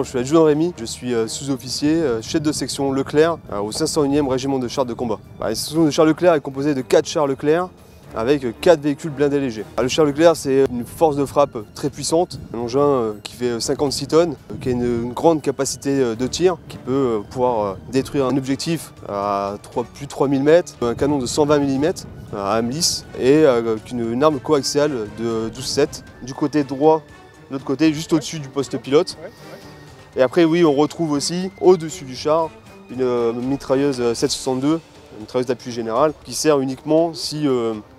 je suis adjudant Rémy, je suis sous-officier, chef de section Leclerc au 501e régiment de chars de combat. La section de chars Leclerc est composée de 4 chars Leclerc avec 4 véhicules blindés légers. Le char Leclerc, c'est une force de frappe très puissante, un engin qui fait 56 tonnes, qui a une grande capacité de tir, qui peut pouvoir détruire un objectif à plus de 3000 mètres, un canon de 120 mm à âme lisse et une arme coaxiale de 12,7. Du côté droit, de l'autre côté, juste au-dessus du poste pilote. Et après, oui, on retrouve aussi au-dessus du char une mitrailleuse 7,62. Une mitrailleuse d'appui général qui sert uniquement si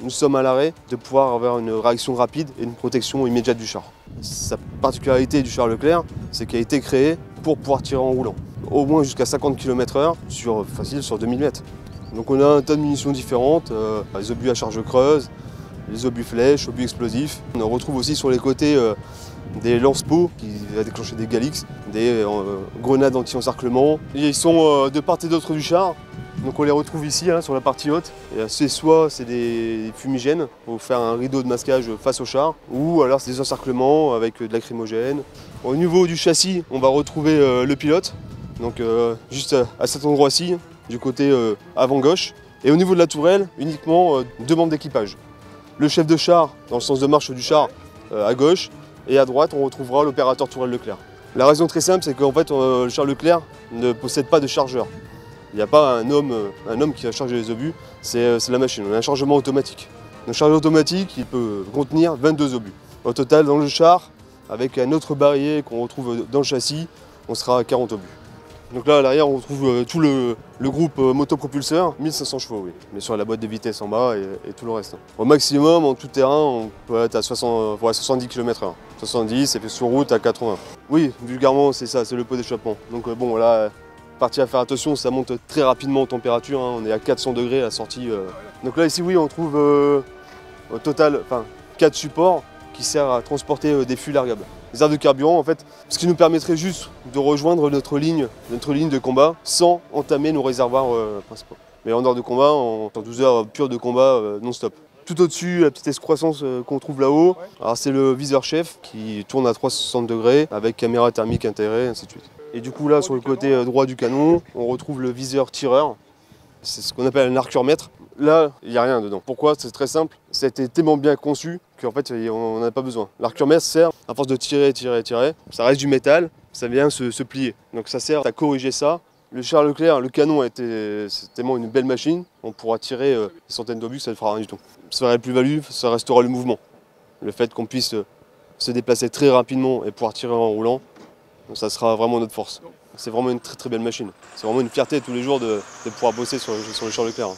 nous sommes à l'arrêt de pouvoir avoir une réaction rapide et une protection immédiate du char. Sa particularité du char Leclerc, c'est qu'il a été créé pour pouvoir tirer en roulant, au moins jusqu'à 50 km/h sur 2000 mètres. Donc on a un tas de munitions différentes, les obus à charge creuse, les obus flèches, obus explosifs. On retrouve aussi sur les côtés des lance-pots qui vont déclencher des Galix, des grenades anti-encerclement. Ils sont de part et d'autre du char. Donc on les retrouve ici sur la partie haute. C'est des fumigènes pour faire un rideau de masquage face au char, ou alors c'est des encerclements avec de lacrymogène. Au niveau du châssis, on va retrouver le pilote, donc juste à cet endroit-ci, du côté avant gauche. Et au niveau de la tourelle, uniquement 2 membres d'équipage. Le chef de char, dans le sens de marche du char, à gauche, et à droite, on retrouvera l'opérateur tourelle Leclerc. La raison très simple, c'est qu'en fait, le char Leclerc ne possède pas de chargeur. Il n'y a pas un homme qui va charger les obus, c'est la machine. On a un chargement automatique. Le chargeur automatique, il peut contenir 22 obus. Au total, dans le char, avec un autre barillet qu'on retrouve dans le châssis, on sera à 40 obus. Donc là, à l'arrière, on retrouve tout le groupe motopropulseur, 1500 chevaux, oui. Mais sur la boîte de vitesse en bas et tout le reste. Au maximum, en tout terrain, on peut être à 70 km/h. 70 et puis sur route à 80. Oui, vulgairement, c'est ça, c'est le pot d'échappement. Donc bon, là, partie à faire attention, ça monte très rapidement en température, on est à 400 degrés à la sortie. Donc là ici oui on trouve au total 4 supports qui servent à transporter des fûts largables. Les réserves de carburant en fait, ce qui nous permettrait juste de rejoindre notre ligne de combat sans entamer nos réservoirs principaux. Mais en dehors de combat, en 12 heures pures de combat non-stop. Tout au-dessus, la petite excroissance qu'on trouve là-haut, c'est le viseur chef qui tourne à 360 degrés avec caméra thermique intégrée, ainsi de suite. Et du coup là, sur le côté droit du canon, on retrouve le viseur tireur. C'est ce qu'on appelle un arcurmètre. Là, il n'y a rien dedans. Pourquoi? C'est très simple. Ça a été tellement bien conçu qu'en fait, on n'en a pas besoin. L'arcurmètre sert, à force de tirer, ça reste du métal, ça vient se plier. Donc ça sert à corriger ça. Le char Leclerc, le canon c'est tellement une belle machine, on pourra tirer des centaines d'obus, ça ne fera rien du tout. Ça fera la plus-value, ça restera le mouvement. Le fait qu'on puisse se déplacer très rapidement et pouvoir tirer en roulant, donc ça sera vraiment notre force. C'est vraiment une très très belle machine. C'est vraiment une fierté tous les jours de pouvoir bosser sur le char Leclerc.